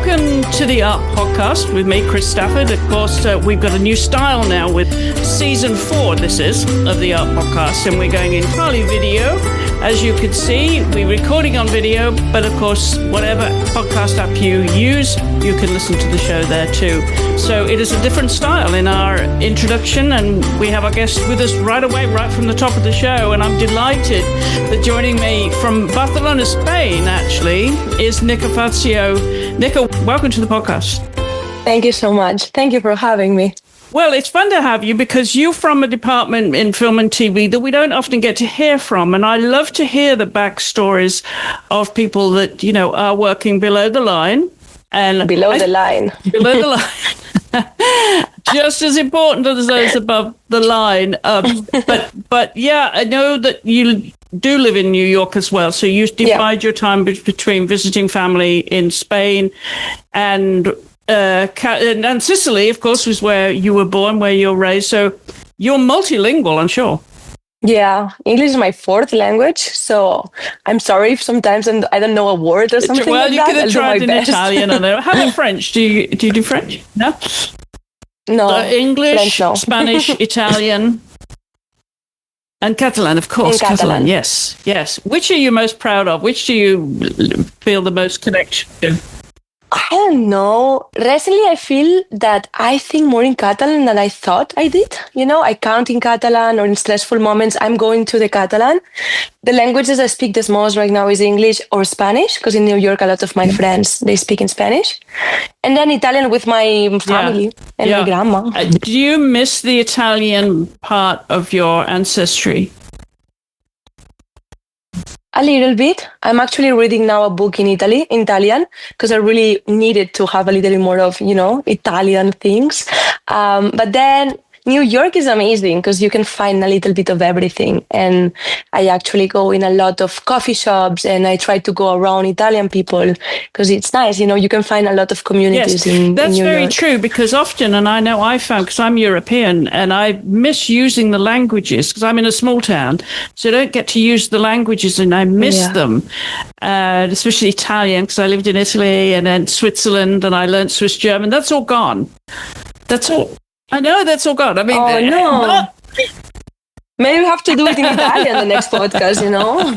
welcome to the AART podcast with me, Chris Stafford. Of course, we've got a new style now with season 4, this is, of the AART podcast, and we're going entirely video. As you can see, we're recording on video, but of course, whatever podcast app you use, you can listen to the show there too. So it is a different style in our introduction, and we have our guest with us right away, right from the top of the show, and I'm delighted that joining me from Barcelona, Spain, actually, is Nica Fazio. Nica, welcome to the podcast. Thank you so much. Thank you for having me. Well, it's fun to have you because you're from a department in film and TV that we don't often get to hear from. And I love to hear the backstories of people that, you know, are working below the line. And below the line. Below the line. Just as important as those above the line. But yeah, I know that you do live in New York as well. So you divide your time between visiting family in Spain and Sicily, of course, was where you were born, where you're raised. So you're multilingual, I'm sure. Yeah, English is my 4th language. So I'm sorry if sometimes I don't know a word or something. Well, like you that. could have tried in best. Italian. How about French? Do you do French? No. No. English, French, no. Spanish, Italian, and Catalan, of course. Catalan, yes. Which are you most proud of? Which do you feel the most connection to? I don't know. Recently, I feel that I think more in Catalan than I thought I did. You know, I count in Catalan, or in stressful moments, I'm going to the Catalan. The languages I speak the most right now is English or Spanish, because in New York, a lot of my friends, they speak in Spanish. And then Italian with my family and my grandma. Do you miss the Italian part of your ancestry? A little bit. I'm actually reading now a book in Italian, because I really needed to have a little bit more of, you know, Italian things. But then New York is amazing because you can find a little bit of everything. And I actually go in a lot of coffee shops and I try to go around Italian people because it's nice. You know, you can find a lot of communities in New York. That's very true, because often, and I know I found, because I'm European and I miss using the languages because I'm in a small town, so I don't get to use the languages and I miss them, especially Italian, because I lived in Italy and then Switzerland and I learned Swiss German. That's all gone. That's all. I know that's all gone. I mean, maybe we have to do it in Italian the next podcast, you know.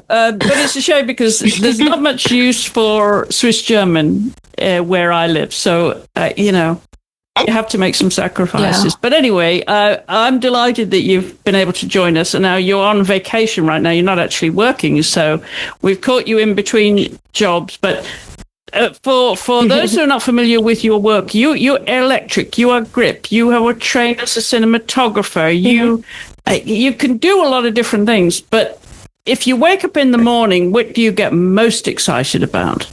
But it's a shame because there's not much use for Swiss German where I live. So, you know, you have to make some sacrifices. Yeah. But anyway, I'm delighted that you've been able to join us. And now you're on vacation right now. You're not actually working. So we've caught you in between jobs. But for those who are not familiar with your work, you're electric, you are grip, you are trained as a cinematographer, you can do a lot of different things. But if you wake up in the morning, what do you get most excited about?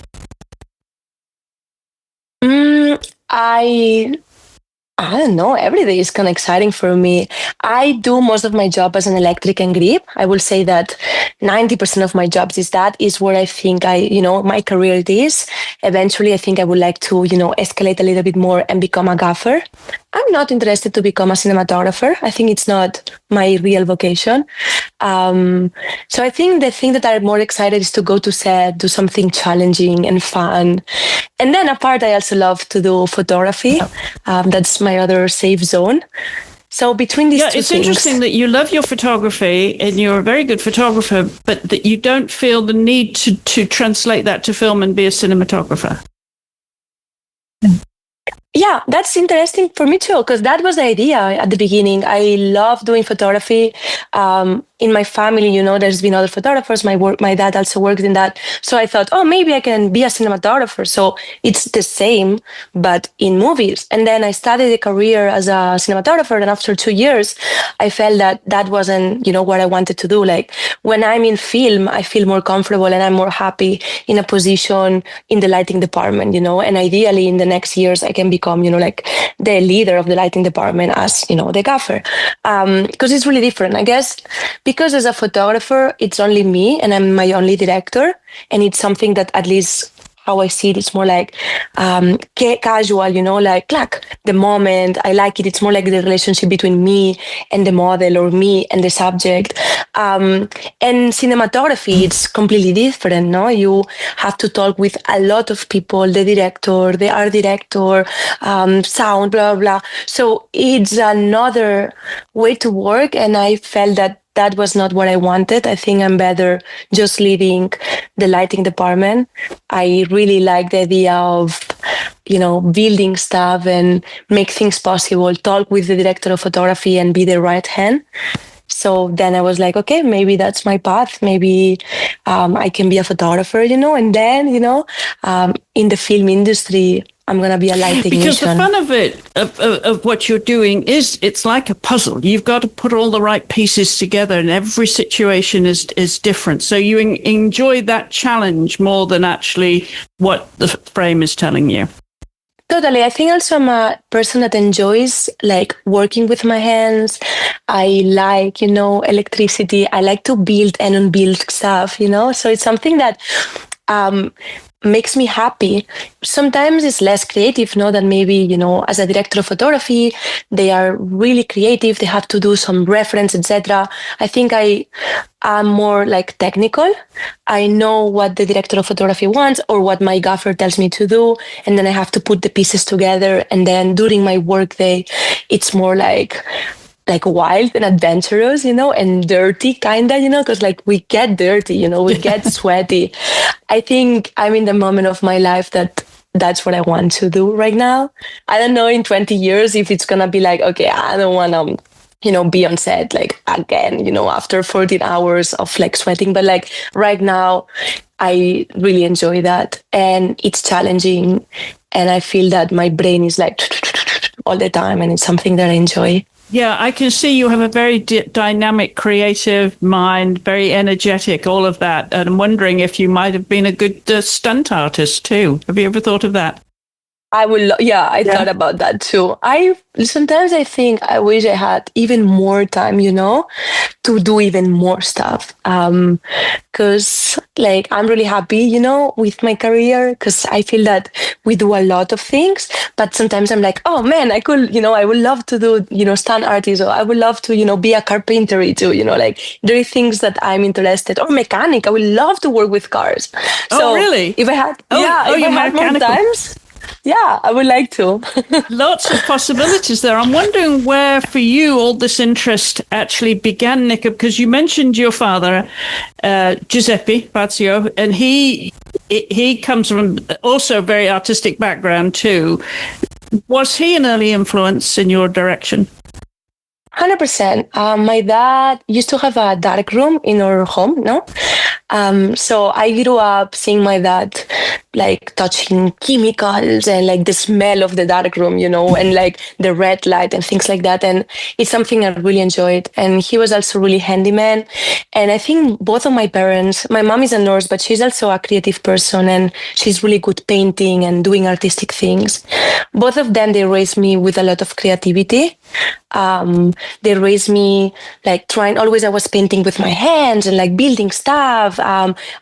I don't know. Every day is kind of exciting for me. I do most of my job as an electric and grip. I will say that 90% of my jobs is where I think my career is. Eventually, I think I would like to, escalate a little bit more and become a gaffer. I'm not interested to become a cinematographer. I think it's not my real vocation. So I think the thing that I'm more excited is to go to set, do something challenging and fun. And then apart, I also love to do photography. That's my other safe zone. So between these two things... it's interesting that you love your photography and you're a very good photographer, but that you don't feel the need to translate that to film and be a cinematographer. Yeah, that's interesting for me too, because that was the idea at the beginning. I love doing photography. In my family, there's been other photographers. My dad also worked in that. So I thought, maybe I can be a cinematographer. So it's the same, but in movies. And then I started a career as a cinematographer. And after 2 years, I felt that wasn't, what I wanted to do. Like when I'm in film, I feel more comfortable and I'm more happy in a position in the lighting department, and ideally in the next years, I can become, like the leader of the lighting department as, the gaffer. Because it's really different, I guess. Because as a photographer, it's only me and I'm my only director. And it's something that at least how I see it. It's more like casual, like clack, the moment. I like it. It's more like the relationship between me and the model, or me and the subject. And cinematography, it's completely different. No, you have to talk with a lot of people, the director, the art director, sound, blah, blah, blah. So it's another way to work. And I felt that was not what I wanted. I think I'm better just leading the lighting department. I really like the idea of, building stuff and make things possible, talk with the director of photography and be the right hand. So then I was like, okay, maybe that's my path. Maybe I can be a photographer, and then, in the film industry, I'm going to be a light technician. Because the fun of it, of what you're doing, is it's like a puzzle. You've got to put all the right pieces together, and every situation is different. So you enjoy that challenge more than actually what the frame is telling you. Totally. I think also I'm a person that enjoys like working with my hands. I like, electricity. I like to build and unbuild stuff, So it's something that makes me happy. Sometimes it's less creative, than maybe, as a director of photography, they are really creative. They have to do some reference, etc. I think I'm more like technical. I know what the director of photography wants or what my gaffer tells me to do. And then I have to put the pieces together. And then during my work day, it's more like wild and adventurous, and dirty kinda, because like we get dirty, we get sweaty. I think I'm in the moment of my life that's what I want to do right now. I don't know in 20 years if it's gonna be like, okay, I don't want to, be on set like again, after 14 hours of like sweating. But like right now, I really enjoy that, and it's challenging, and I feel that my brain is like all the time, and it's something that I enjoy. Yeah, I can see you have a very dynamic, creative mind, very energetic, all of that. And I'm wondering if you might have been a good stunt artist too. Have you ever thought of that? I would, I thought about that too. Sometimes I think I wish I had even more time, to do even more stuff. Because like I'm really happy, with my career, because I feel that we do a lot of things, but sometimes I'm like, oh man, I could, I would love to do, stunt artist, or I would love to, be a carpenter too, like there are things that I'm interested, or mechanic. I would love to work with cars. So really? If I had, if I had more times. Yeah, I would like to. Lots of possibilities there. I'm wondering where, for you, all this interest actually began, Nica, because you mentioned your father, Giuseppe Fazio, and he comes from also a very artistic background too. Was he an early influence in your direction? 100%. My dad used to have a dark room in our home, no? So I grew up seeing my dad like touching chemicals and like the smell of the dark room, and like the red light and things like that. And it's something I really enjoyed. And he was also really handyman. And I think both of my parents, my mom is a nurse, but she's also a creative person, and she's really good painting and doing artistic things. Both of them, they raised me with a lot of creativity. They raised me like I was painting with my hands and like building stuff.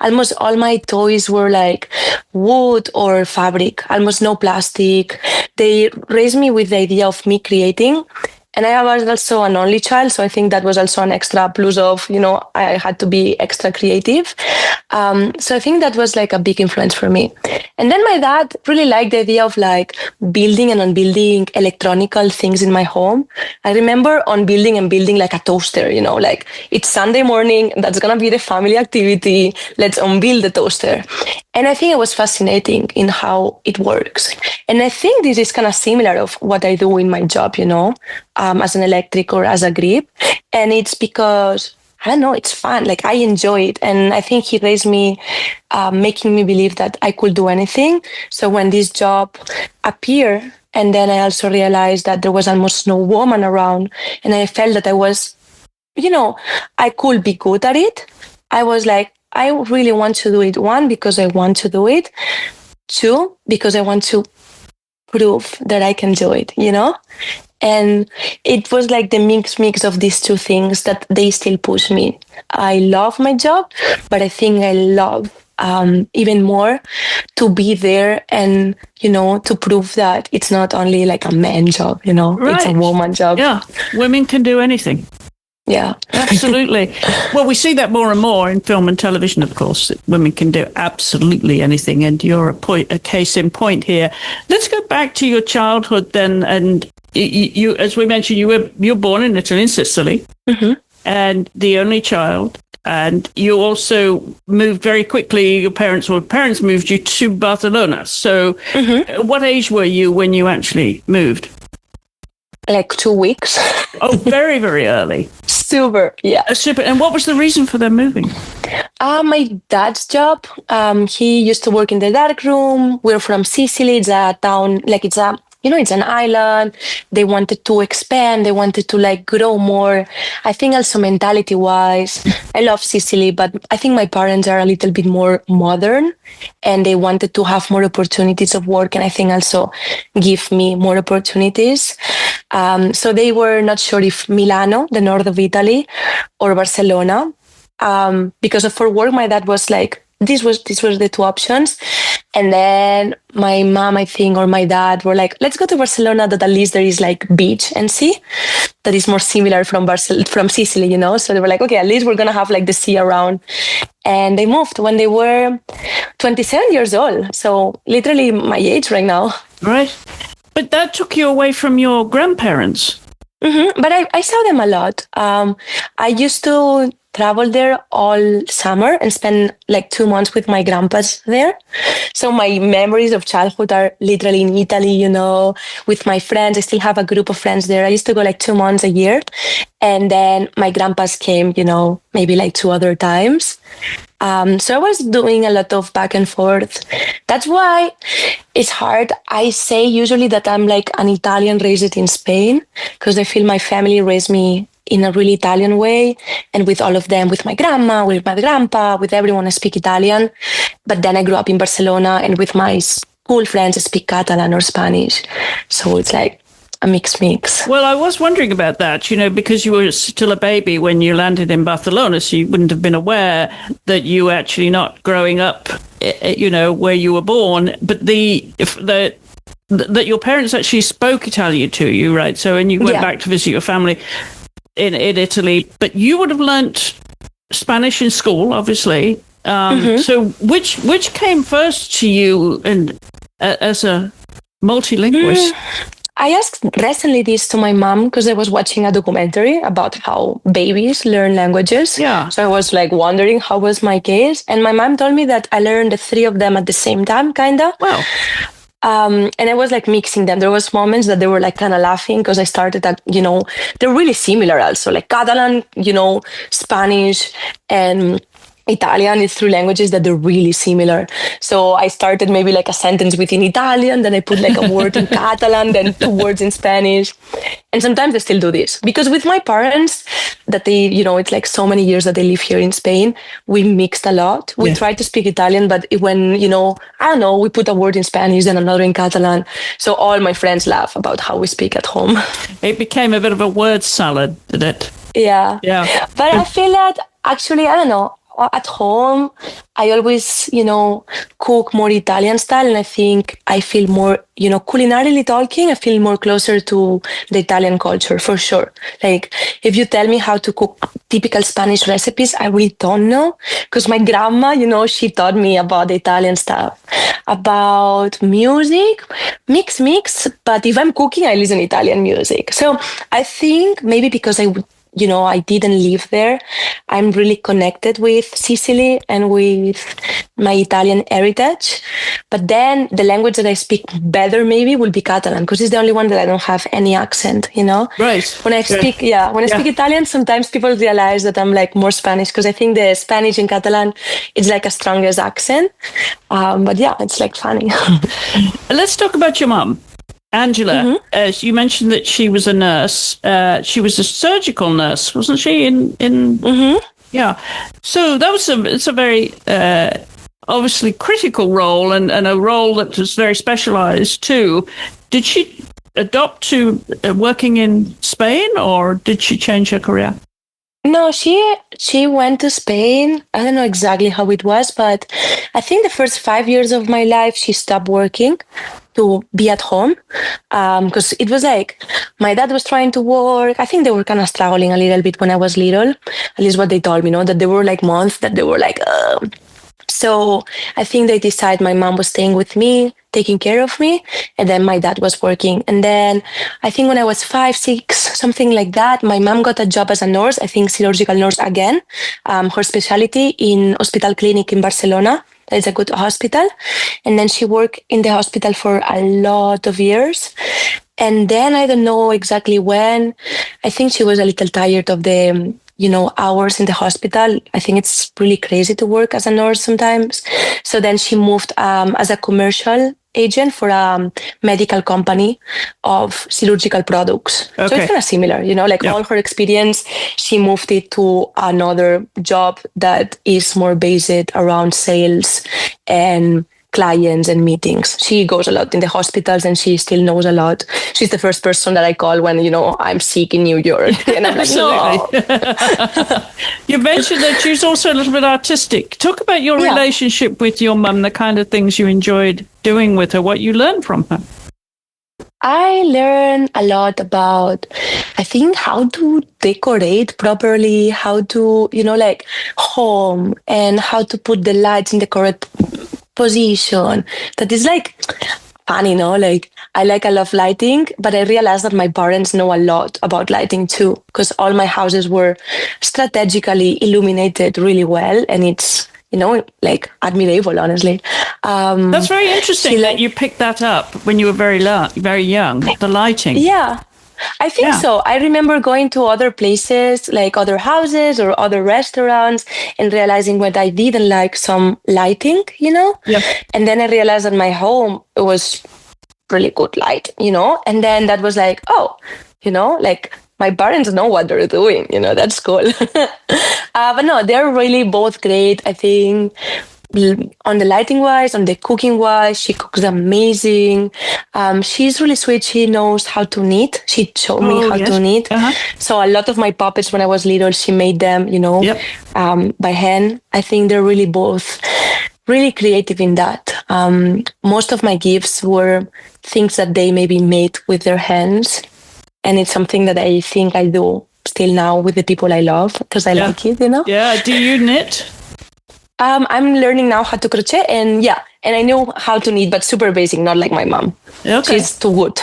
Almost all my toys were like wood or fabric, almost no plastic. They raised me with the idea of me creating. And I was also an only child, so I think that was also an extra plus of, I had to be extra creative. So I think that was like a big influence for me. And then my dad really liked the idea of like building and unbuilding electronical things in my home. I remember unbuilding and building like a toaster, like it's Sunday morning, that's going to be the family activity. Let's unbuild the toaster. And I think it was fascinating in how it works. And I think this is kind of similar of what I do in my job, as an electric or as a grip. And it's because, I don't know, it's fun. Like I enjoy it. And I think he raised me, making me believe that I could do anything. So when this job appeared, and then I also realized that there was almost no woman around, and I felt that I was, I could be good at it. I was like, I really want to do it. One, because I want to do it. Two, because I want to prove that I can do it, And it was like the mix of these two things that they still push me. I love my job, but I think I love even more to be there and, to prove that it's not only like a man job, it's a woman job. Yeah, women can do anything. Yeah, absolutely. Well, we see that more and more in film and television, of course, that women can do absolutely anything. And you're a case in point here. Let's go back to your childhood then. And you, as we mentioned, you were born in Italy, in Sicily, and the only child. And you also moved very quickly. Your parents moved you to Barcelona. So what age were you when you actually moved? Like 2 weeks. Oh, very, very early. Super, yeah. Super. And what was the reason for them moving? My dad's job. He used to work in the dark room. We're from Sicily. It's a town, it's an island. They wanted to expand. They wanted to grow more. I think also mentality wise, I love Sicily, but I think my parents are a little bit more modern and they wanted to have more opportunities of work. And I think also give me more opportunities. So they were not sure if Milano, the north of Italy, or Barcelona. Because for work, my dad was like, this was the two options. And then my mom, I think, or my dad were like, let's go to Barcelona, that at least there is beach and sea that is more similar from Sicily, So they were like, okay, at least we're going to have the sea around. And they moved when they were 27 years old. So literally my age right now. Right. But that took you away from your grandparents. But I saw them a lot. I used to travel there all summer and spend 2 months with my grandpas there. So my memories of childhood are literally in Italy, with my friends. I still have a group of friends there. I used to go 2 months a year. And then my grandpas came, maybe 2 other times. So I was doing a lot of back and forth. That's why it's hard. I say usually that I'm an Italian raised in Spain, because I feel my family raised me in a really Italian way, and with all of them, with my grandma, with my grandpa, with everyone, I speak Italian. But then I grew up in Barcelona, and with my school friends, I speak Catalan or Spanish. So it's a mix. Well, I was wondering about that, because you were still a baby when you landed in Barcelona, so you wouldn't have been aware that you were actually not growing up, where you were born, but that your parents actually spoke Italian to you, right? So, and you went back to visit your family in Italy, but you would have learnt Spanish in school, obviously. So which came first to you and as a multilingualist? I asked recently this to my mom because I was watching a documentary about how babies learn languages. Yeah. So I was wondering how was my case. And my mom told me that I learned the 3 of them at the same time, kind of. Wow. And I was mixing them. There was moments that they were kind of laughing because I started that, they're really similar also, Catalan, Spanish and Italian is 3 languages that they're really similar. So I started maybe a sentence within Italian, then I put a word in Catalan, then 2 words in Spanish. And sometimes I still do this because with my parents that they, it's so many years that they live here in Spain, we mixed a lot. We tried to speak Italian, but when, I don't know, we put a word in Spanish and another in Catalan. So all my friends laugh about how we speak at home. It became a bit of a word salad, did it? Yeah. But I feel that actually, I don't know, at home, I always, cook more Italian style. And I think I feel more, culinarily talking, I feel more closer to the Italian culture for sure. If you tell me how to cook typical Spanish recipes, I really don't know. Because my grandma, she taught me about the Italian stuff. About music, mix. But if I'm cooking, I listen to Italian music. So I think maybe because I didn't live there, I'm really connected with Sicily and with my Italian heritage. But then the language that I speak better maybe will be Catalan, because it's the only one that I don't have any accent, Right. When I speak, speak Italian, sometimes people realize that I'm more Spanish, because I think the Spanish in Catalan is a strongest accent. But yeah, it's funny. Let's talk about your mom. Angela, as you mentioned that she was a nurse. She was a surgical nurse, wasn't she? Yeah. So that was it's a very obviously critical role and a role that was very specialized too. Did she adopt to working in Spain, or did she change her career? No, she went to Spain. I don't know exactly how it was, but I think the first 5 years of my life she stopped working to be at home because it was like my dad was trying to work. I think they were kind of struggling a little bit when I was little. At least what they told me, that there were like months that they were like, so I think they decided my mom was staying with me, taking care of me, and then my dad was working. And then I think when I was 5, 6, something like that, my mom got a job as a nurse, I think surgical nurse again, her specialty in hospital clinic in Barcelona. It's a good hospital. And then she worked in the hospital for a lot of years. And then I don't know exactly when. I think she was a little tired of the hours in the hospital. I think it's really crazy to work as a nurse sometimes. So then she moved as a commercial agent for a medical company of surgical products. Okay. So it's kind of similar, all her experience, she moved it to another job that is more based around sales and clients and meetings. She goes a lot in the hospitals and she still knows a lot. She's the first person that I call when, I'm sick in New York. And I'm like, no. You mentioned that she's also a little bit artistic. Talk about your relationship with your mum, the kind of things you enjoyed doing with her, what you learned from her. I learned a lot about, I think, how to decorate properly, how to, home, and how to put the lights in the correct position. That is like funny, like I love lighting, but I realized that my parents know a lot about lighting too, because all my houses were strategically illuminated really well, and it's like admirable, honestly. That's very interesting that you picked that up when you were very young, the lighting. Yeah. I think so. I remember going to other places, like other houses or other restaurants, and realizing what I didn't like some lighting, Yeah. And then I realized that my home was really good light, and then that was like, like my parents know what they're doing, that's cool. But no, they're really both great, I think. On the lighting wise, on the cooking wise, she cooks amazing. She's really sweet. She knows how to knit. She showed me how to knit. Uh-huh. So a lot of my puppets when I was little, she made them, by hand. I think they're really both really creative in that. Most of my gifts were things that they maybe made with their hands. And it's something that I think I do still now with the people I love because I like it, Yeah. Do you knit? I'm learning now how to crochet and I know how to knit, but super basic, not like my mom. Okay. She's too good.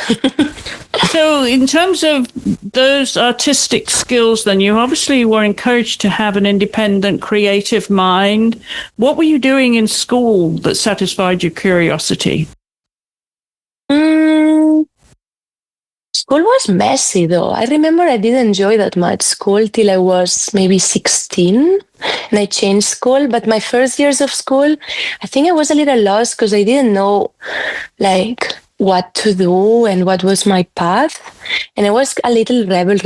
So in terms of those artistic skills, then you obviously were encouraged to have an independent, creative mind. What were you doing in school that satisfied your curiosity? School was messy though. I remember I didn't enjoy that much school till I was maybe 16 and I changed school. But my first years of school, I think I was a little lost because I didn't know like what to do and what was my path. And I was a little rebel,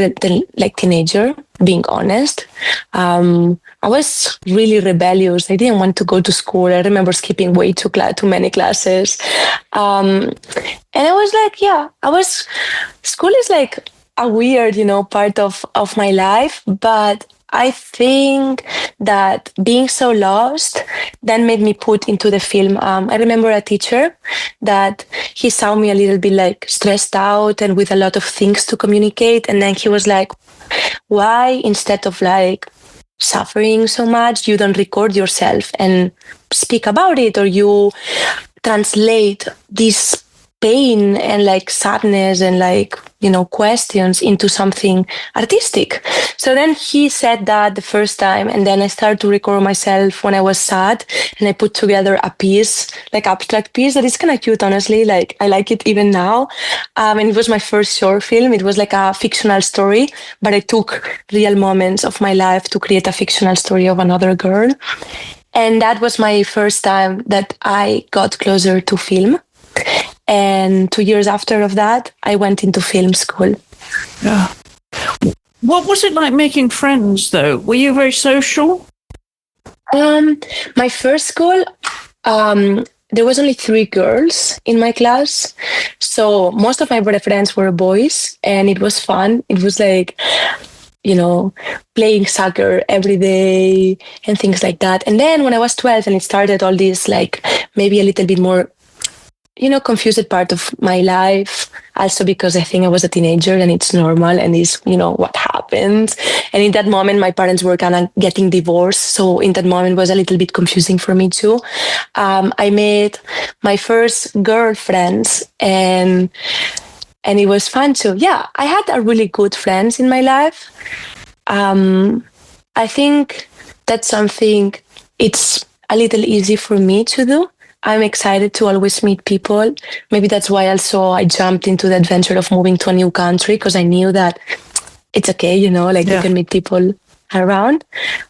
like teenager, being honest. I was really rebellious. I didn't want to go to school. I remember skipping way too many classes. And I was like, school is like a weird, part of my life, but I think that being so lost then made me put into the film. I remember a teacher that he saw me a little bit like stressed out and with a lot of things to communicate. And then he was like, why instead of like suffering so much, you don't record yourself and speak about it, or you translate this pain and like sadness and like questions into something artistic. So then he said that the first time, and then I started to record myself when I was sad, and I put together a piece, like abstract piece that is kind of cute, honestly. Like I like it even now. And it was my first short film. It was like a fictional story, but I took real moments of my life to create a fictional story of another girl. And that was my first time that I got closer to film. And 2 years after of that, I went into film school. Yeah. What was it like making friends, though? Were you very social? My first school, there was only 3 girls in my class. So most of my friends were boys, and it was fun. It was like, playing soccer every day and things like that. And then when I was 12 and it started all this, like maybe a little bit more, confused part of my life, also because I think I was a teenager and it's normal and it's, what happened. And in that moment, my parents were kind of getting divorced. So in that moment, it was a little bit confusing for me too. I made my first girlfriends and it was fun too. Yeah, I had a really good friends in my life. I think that's something it's a little easy for me to do. I'm excited to always meet people. Maybe that's why also I jumped into the adventure of moving to a new country, because I knew that it's okay, you can meet people around.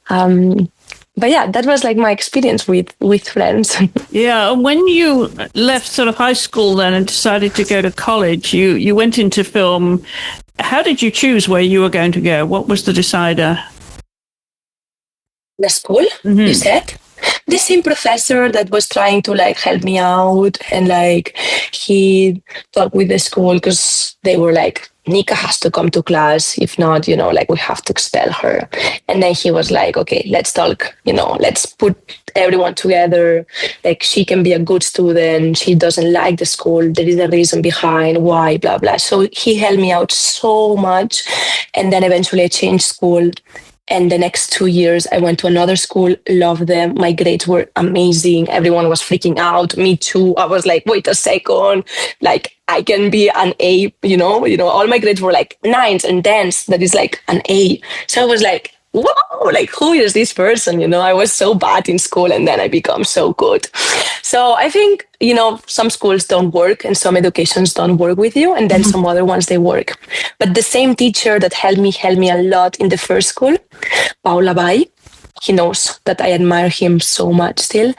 But yeah, that was like my experience with friends. Yeah, and when you left sort of high school then and decided to go to college, you went into film. How did you choose where you were going to go? What was the decider? The school, you said? The same professor that was trying to like help me out, and like he talked with the school because they were like, Nica has to come to class. If not, we have to expel her. And then he was like, okay, let's talk, let's put everyone together. Like, she can be a good student. She doesn't like the school. There is a reason behind why, blah, blah. So he helped me out so much. And then eventually I changed school. And the next 2 years, I went to another school, loved them. My grades were amazing. Everyone was freaking out. Me too. I was like, wait a second. Like, I can be an A, all my grades were like 9s and 10s. That is like an A. So I was like, whoa, like, who is this person? I was so bad in school and then I become so good. So I think, some schools don't work and some educations don't work with you. And then some other ones, they work. But the same teacher that helped me a lot in the first school, Paula Bai, he knows that I admire him so much still,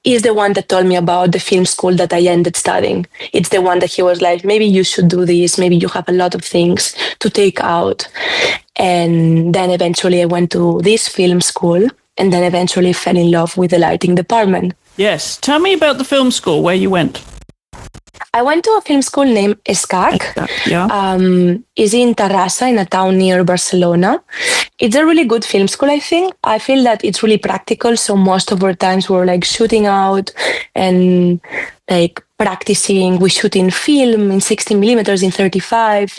is the one that told me about the film school that I ended studying. It's the one that he was like, maybe you should do this. Maybe you have a lot of things to take out. And then eventually I went to this film school and then eventually fell in love with the lighting department. Yes. Tell me about the film school, where you went. I went to a film school named ESCAC. Yeah. It's in Terrassa, in a town near Barcelona. It's a really good film school, I think. I feel that it's really practical. So most of our times we're like shooting out and like practicing. We shoot in film, in 16 millimeters, in 35.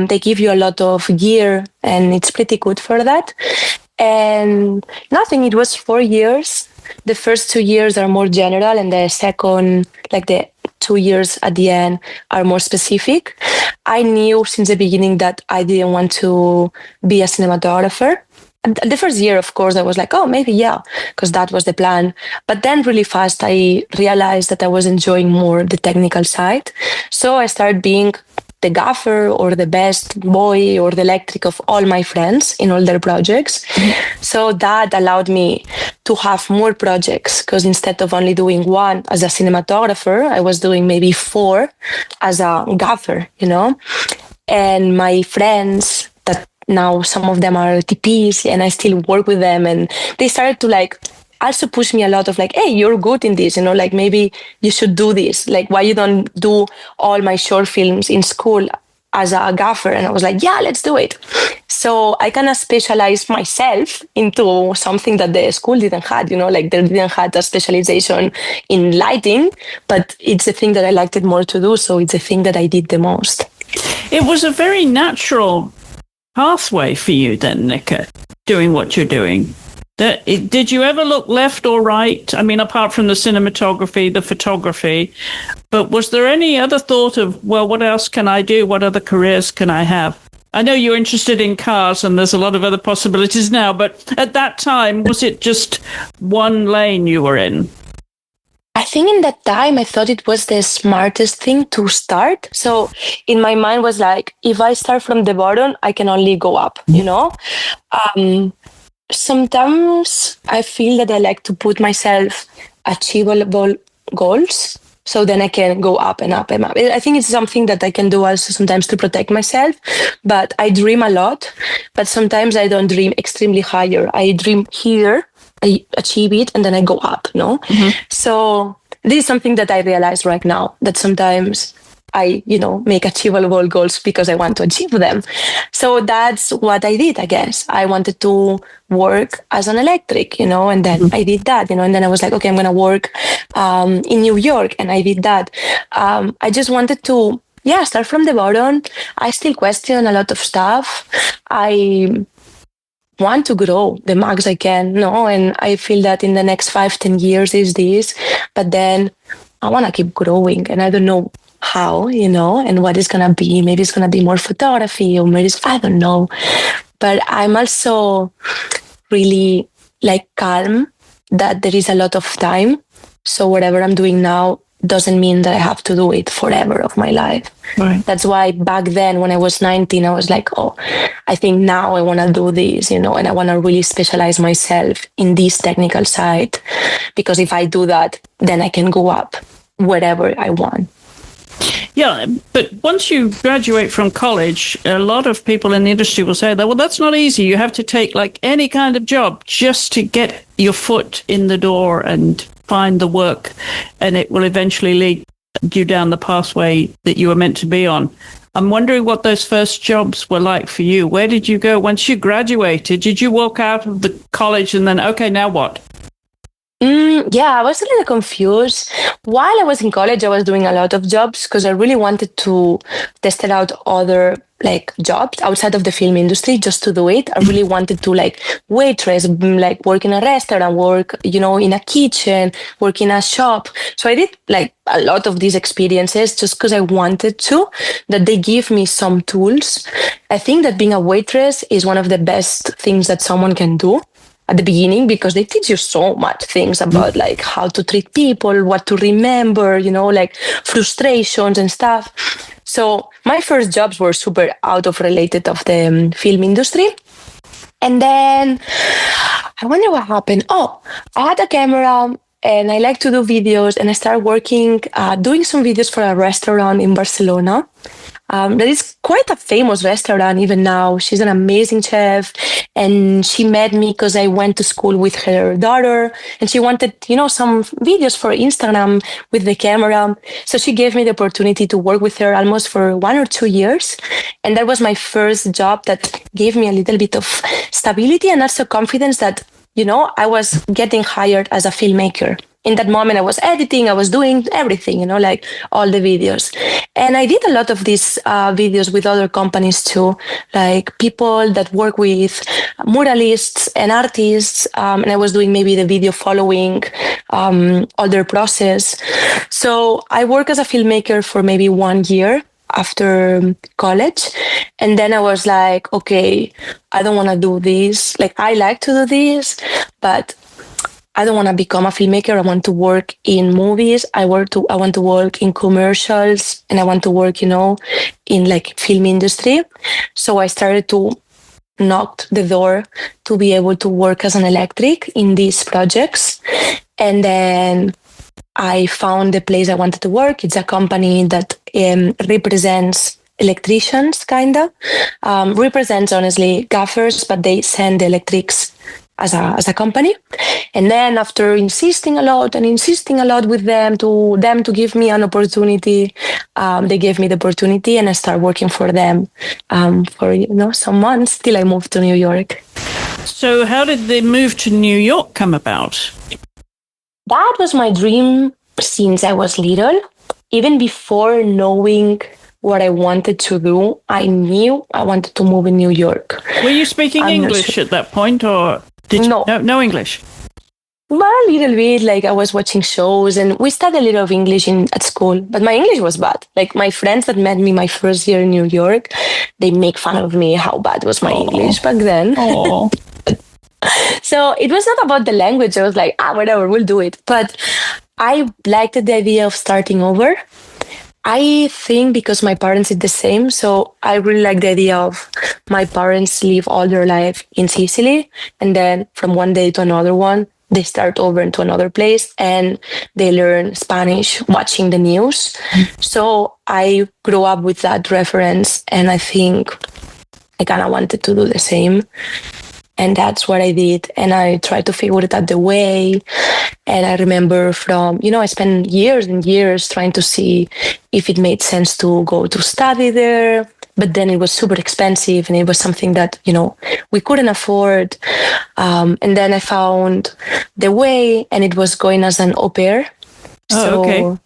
They give you a lot of gear and it's pretty good for that. And nothing, it was 4 years. The first 2 years are more general and the second, like the 2 years at the end, are more specific. I knew since the beginning that I didn't want to be a cinematographer. And the first year, of course, I was like, oh, maybe, yeah, because that was the plan. But then really fast, I realized that I was enjoying more the technical side. So I started being the gaffer or the best boy or the electric of all my friends in all their projects. So that allowed me to have more projects, because instead of only doing one as a cinematographer, I was doing maybe 4 as a gaffer, And my friends, that now some of them are TPs and I still work with them, and they started to like also push me a lot of like, hey, you're good in this, like maybe you should do this. Like, why you don't do all my short films in school as a gaffer? And I was like, yeah, let's do it. So I kind of specialized myself into something that the school didn't have, like they didn't have a specialization in lighting, but it's the thing that I liked it more to do. So it's the thing that I did the most. It was a very natural pathway for you then, Nica, doing what you're doing. Did you ever look left or right? I mean, apart from the cinematography, the photography, but was there any other thought of, well, what else can I do? What other careers can I have? I know you're interested in cars and there's a lot of other possibilities now, but at that time, was it just one lane you were in? I think in that time, I thought it was the smartest thing to start. So in my mind was like, if I start from the bottom, I can only go up, Sometimes I feel that I like to put myself achievable goals, so then I can go up and up and up. I think it's something that I can do also sometimes to protect myself, but I dream a lot, but sometimes I don't dream extremely higher. I dream here, I achieve it, and then I go up, no? So this is something that I realize right now, that sometimes I, make achievable goals because I want to achieve them. So that's what I did, I guess. I wanted to work as an electric, and then I did that, and then I was like, okay, I'm going to work in New York, and I did that. I just wanted to, start from the bottom. I still question a lot of stuff. I want to grow the max I can, no? And I feel that in the next 5-10 years is this, but then I want to keep growing, and I don't know how, and what it's going to be. Maybe it's going to be more photography, or maybe I don't know. But I'm also really calm that there is a lot of time. So whatever I'm doing now doesn't mean that I have to do it forever of my life. Right. That's why back then when I was 19, I was like, oh, I think now I want to do this, and I want to really specialize myself in this technical side, because if I do that, then I can go up wherever I want. Yeah, but once you graduate from college, a lot of people in the industry will say that, well, that's not easy. You have to take any kind of job just to get your foot in the door and find the work, and it will eventually lead you down the pathway that you were meant to be on. I'm wondering what those first jobs were like for you. Where did you go once you graduated? Did you walk out of the college and then, okay, now what? I was a little confused. While I was in college, I was doing a lot of jobs because I really wanted to test it out other jobs outside of the film industry just to do it. I really wanted to waitress, work in a restaurant, work, in a kitchen, work in a shop. So I did a lot of these experiences just because I wanted to, that they give me some tools. I think that being a waitress is one of the best things that someone can do at the beginning, because they teach you so much things about how to treat people, what to remember, frustrations and stuff. So my first jobs were super out of related of the film industry. And then I wonder what happened. Oh, I had a camera and I like to do videos, and I started working, doing some videos for a restaurant in Barcelona. That is quite a famous restaurant even now. She's an amazing chef, and she met me because I went to school with her daughter, and she wanted, some videos for Instagram with the camera. So she gave me the opportunity to work with her almost for 1 or 2 years. And that was my first job that gave me a little bit of stability and also confidence that, I was getting hired as a filmmaker. In that moment, I was editing, I was doing everything, all the videos. And I did a lot of these videos with other companies too, people that work with muralists and artists. And I was doing maybe the video following all their process. So I worked as a filmmaker for maybe 1 year after college. And then I was like, okay, I don't want to do this. I like to do this, but I don't want to become a filmmaker. I want to work in movies. I want to work in commercials, and I want to work, in film industry. So I started to knock the door to be able to work as an electric in these projects. And then I found the place I wanted to work. It's a company that represents electricians, represents honestly gaffers, but they send the electrics as a company. And then after insisting a lot with them to give me an opportunity, they gave me the opportunity, and I started working for them for some months till I moved to New York. So how did the move to New York come about? That was my dream since I was little. Even before knowing what I wanted to do, I knew I wanted to move in New York. Were you speaking English at that point, or did you? No English? But a little bit, I was watching shows, and we studied a little of English at school, but my English was bad. My friends that met me my first year in New York, they make fun of me how bad was my English back then. So it was not about the language. I was like, whatever, we'll do it. But I liked the idea of starting over. I think because my parents did the same. So I really like the idea of my parents live all their life in Sicily, and then from one day to another one, they start over into another place and they learn Spanish watching the news. So I grew up with that reference, and I think I kind of wanted to do the same. And that's what I did. And I tried to figure it out the way. And I remember I spent years and years trying to see if it made sense to go to study there. But then it was super expensive and it was something that, we couldn't afford. And then I found the way, and it was going as an au pair. Oh, okay.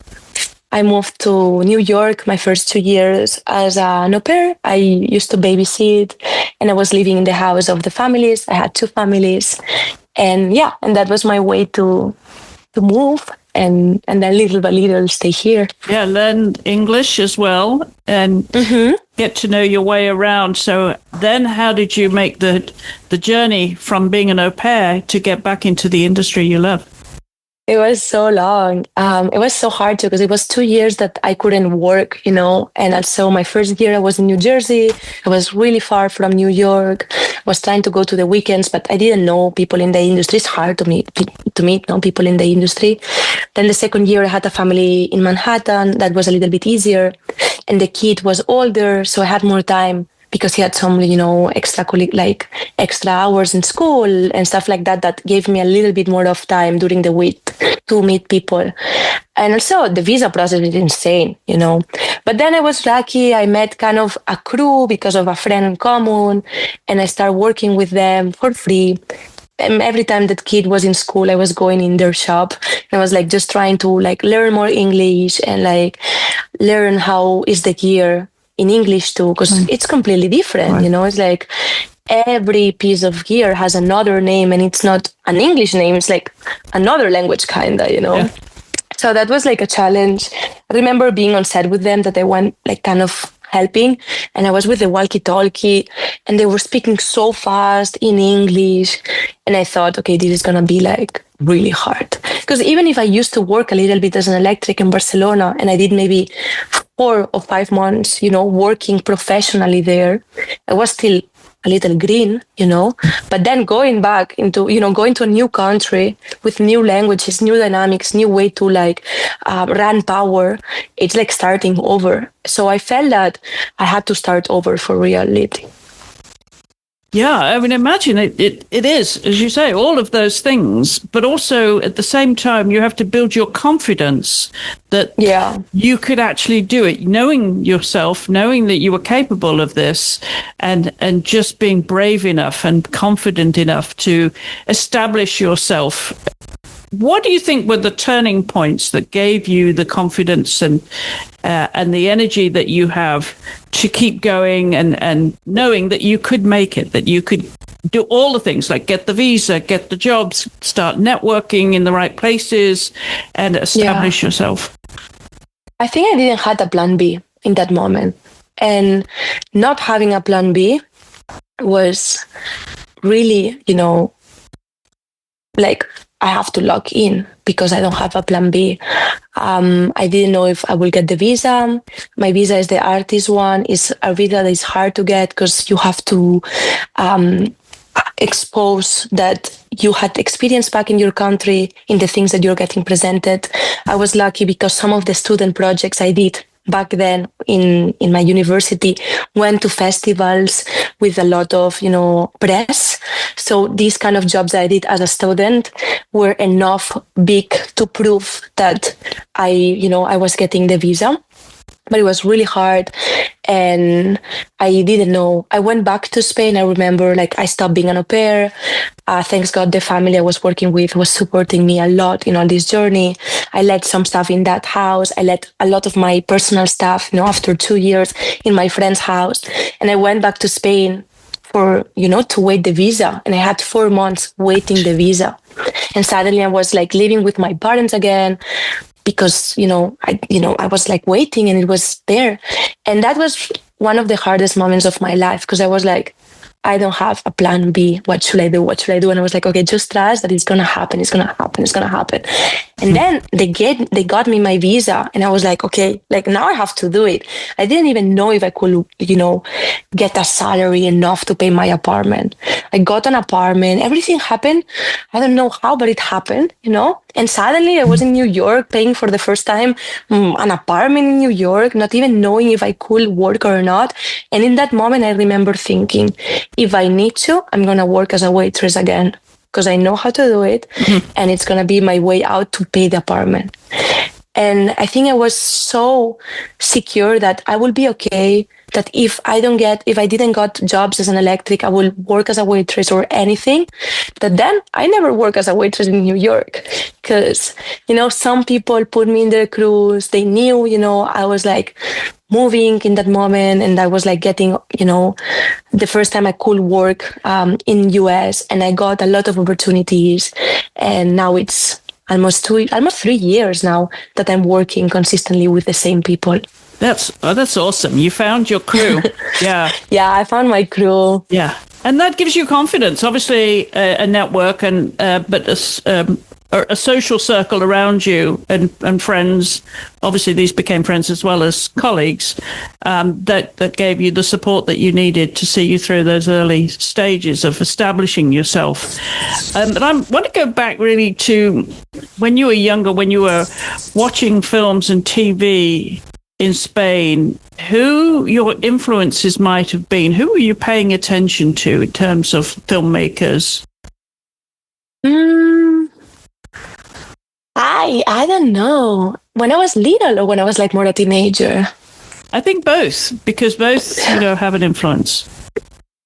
I moved to New York my first 2 years as an au pair. I used to babysit, and I was living in the house of the families. I had 2 families. And and that was my way to move and then little by little stay here. Yeah, learn English as well and get to know your way around. So then how did you make the journey from being an au pair to get back into the industry you love? It was so long. It was so hard too, because it was 2 years that I couldn't work, and also my first year I was in New Jersey. I was really far from New York. I was trying to go to the weekends, but I didn't know people in the industry. It's hard to meet people in the industry. Then the second year I had a family in Manhattan. That was a little bit easier. And the kid was older, so I had more time, because he had some, extra hours in school and stuff like that, that gave me a little bit more of time during the week to meet people. And also the visa process is insane, But then I was lucky. I met kind of a crew because of a friend in common, and I started working with them for free. And every time that kid was in school, I was going in their shop. And I was just trying to learn more English and learn how is the gear in English too, because it's completely different, Right. It's every piece of gear has another name, and it's not an English name, it's another language kinda, Yeah. So that was a challenge. I remember being on set with them, that I went kind of helping, and I was with the walkie-talkie, and they were speaking so fast in English, and I thought, okay, this is gonna be really hard, because even if I used to work a little bit as an electric in Barcelona, and I did maybe 4 or 5 months, working professionally there, I was still a little green, but then going back into, going to a new country with new languages, new dynamics, new way to run power, it's starting over. So I felt that I had to start over for reality. Yeah, I mean, imagine it is, as you say, all of those things, but also at the same time, you have to build your confidence that you could actually do it, knowing yourself, knowing that you were capable of this, and just being brave enough and confident enough to establish yourself. What do you think were the turning points that gave you the confidence and the energy that you have to keep going and knowing that you could make it, that you could do all the things like get the visa, get the jobs, start networking in the right places, and establish yourself? I think I didn't have a plan B in that moment. And not having a plan B was really, I have to lock in because I don't have a plan B. I didn't know if I will get the visa. My visa is the artist one. It's a visa that is hard to get because you have to expose that you had experience back in your country in the things that you're getting presented. I was lucky because some of the student projects I did back then in my university went to festivals with a lot of, press. So these kind of jobs that I did as a student were enough big to prove that I was getting the visa. But it was really hard and I didn't know. I went back to Spain. I remember I stopped being an au pair. Thanks God, the family I was working with was supporting me a lot, on this journey. I led some stuff in that house. I led a lot of my personal stuff, after 2 years in my friend's house. And I went back to Spain for, to wait the visa. And I had 4 months waiting the visa. And suddenly I was living with my parents again, because I was waiting and it was there. And that was one of the hardest moments of my life, because I was I don't have a plan B. What should I do? And I was okay, just trust that it's gonna happen. It's gonna happen. And then they got me my visa, and I was like, okay, like now I have to do it. I didn't even know if I could, get a salary enough to pay my apartment. I got an apartment. Everything happened. I don't know how, but it happened, And suddenly I was in New York paying for the first time an apartment in New York, not even knowing if I could work or not. And in that moment, I remember thinking, if I need to, I'm going to work as a waitress again because I know how to do it. And it's going to be my way out to pay the apartment. And I think I was so secure that I will be okay, that if I didn't got jobs as an electric, I will work as a waitress or anything. That then I never work as a waitress in New York because, some people put me in their crews. They knew, I was like moving in that moment, and I was like getting, the first time I could work in US, and I got a lot of opportunities. And now it's almost 3 years now that I'm working consistently with the same people. That's awesome. You found your crew. Yeah. Yeah, I found my crew. Yeah. And that gives you confidence. Obviously, a network but a social circle around you and friends. Obviously, these became friends as well as colleagues that gave you the support that you needed to see you through those early stages of establishing yourself. But I want to go back really to when you were younger, when you were watching films and TV in Spain, who your influences might have been. Who were you paying attention to in terms of filmmakers? I don't know. When I was little or when I was like more a teenager? I think both, because both, have an influence.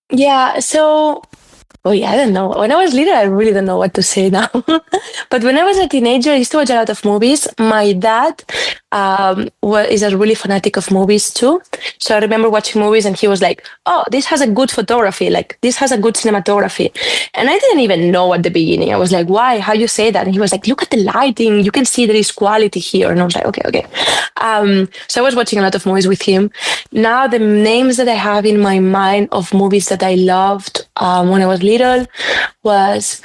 Yeah, so I don't know. When I was little, I really don't know what to say now. But when I was a teenager, I used to watch a lot of movies. My dad is a really fanatic of movies too. So I remember watching movies and he was like, oh, this has a good photography. Like, this has a good cinematography. And I didn't even know at the beginning. I was like, why? How you say that? And he was like, look at the lighting. You can see there is quality here. And I was like, okay. So I was watching a lot of movies with him. Now, the names that I have in my mind of movies that I loved when I was little was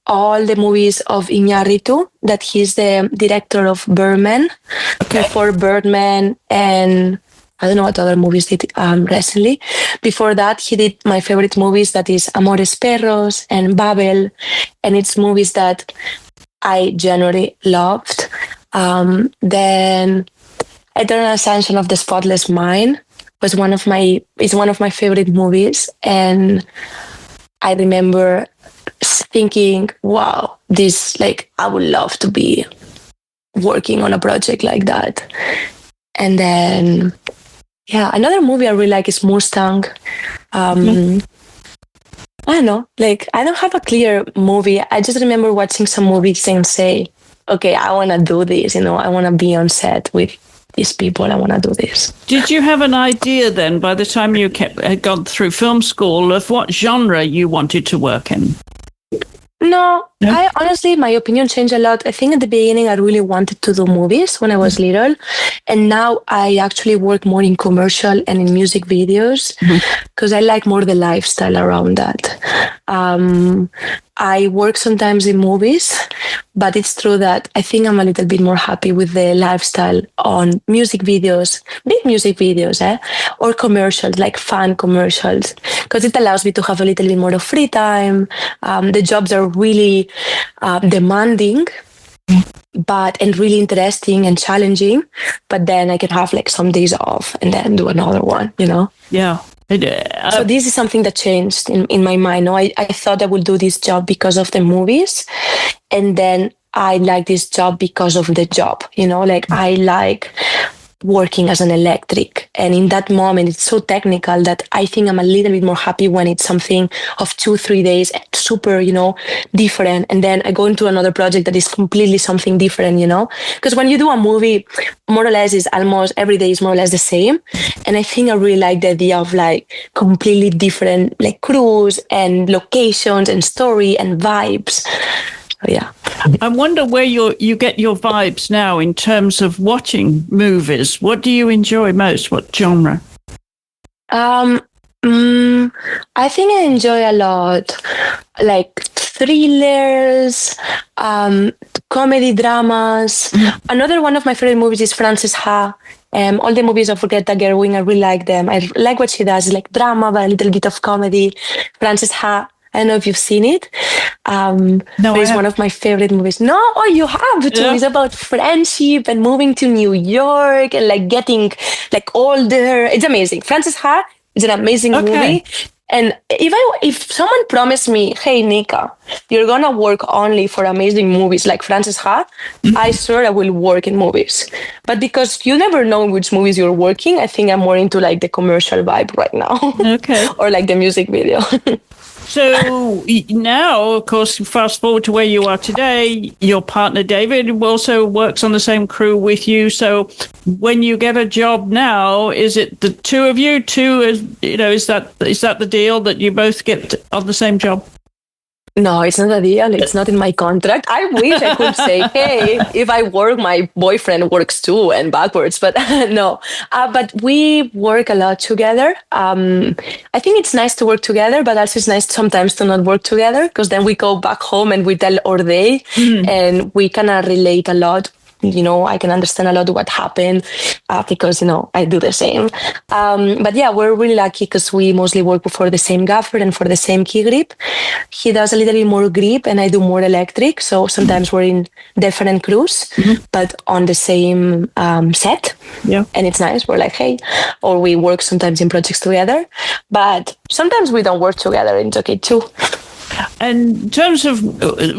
all the movies of Iñárritu, that he's the director of Birdman, before Birdman, and I don't know what other movies did recently. Before that, he did my favorite movies, that is Amores Perros and Babel, and it's movies that I generally loved. Then Eternal Sunshine of the Spotless Mind is one of my favorite movies, and I remember thinking, wow, I would love to be working on a project like that. And then, another movie I really like is Mustang. I don't know, I don't have a clear movie. I just remember watching some movies and say, okay, I want to do this, I want to be on set with these people. I want to do this. Did you have an idea then, by the time you had gone through film school, of what genre you wanted to work in? No, I honestly, my opinion changed a lot. I think at the beginning, I really wanted to do movies when I was little. And now I actually work more in commercial and in music videos because I like more the lifestyle around that. I work sometimes in movies, but it's true that I think I'm a little bit more happy with the lifestyle on music videos, big music videos, or commercials, like fun commercials, because it allows me to have a little bit more of free time. The jobs are really demanding, and really interesting and challenging, but then I can have some days off and then do another one, Yeah. So this is something that changed in my mind. No, I thought I would do this job because of the movies, and then I like this job because of the job. I like working as an electric, and in that moment it's so technical that I think I'm a little bit more happy when it's something of 2-3 days, super different, and then I go into another project that is completely something different, because when you do a movie, more or less is almost every day is more or less the same, and I think I really like the idea of completely different crews and locations and story and vibes. So, yeah. I wonder where you get your vibes now in terms of watching movies. What do you enjoy most? What genre? I think I enjoy a lot thrillers, comedy dramas. Another one of my favorite movies is Frances Ha. All the movies of Greta Gerwig, I really like them. I like what she does, like drama, but a little bit of comedy. Frances Ha, I don't know if you've seen it. No, but it's one of my favorite movies. No, oh, you have to. It's about friendship and moving to New York and like getting like older. It's amazing. Frances Ha is an amazing movie. And if someone promised me, hey, Nica, you're going to work only for amazing movies like Frances Ha, I swear I will work in movies. But because you never know which movies you're working, I think I'm more into like the commercial vibe right now. Okay. Or like the music video. So now, of course, fast forward to where you are today, your partner David also works on the same crew with you. So when you get a job now, is it the two of you? Is that the deal that you both get on the same job? No, it's not a deal. It's not in my contract. I wish I could say, hey, if I work, my boyfriend works too, and backwards. But no. But we work a lot together. I think it's nice to work together, but also it's nice sometimes to not work together, because then we go back home and we tell our day, and we kind of relate a lot. I can understand a lot of what happened because, I do the same. But yeah, we're really lucky because we mostly work for the same gaffer and for the same key grip. He does a little bit more grip and I do more electric. So sometimes we're in different crews, but on the same set. Yeah. And it's nice. We're like, hey, or we work sometimes in projects together, but sometimes we don't work together. It's okay too. And in terms of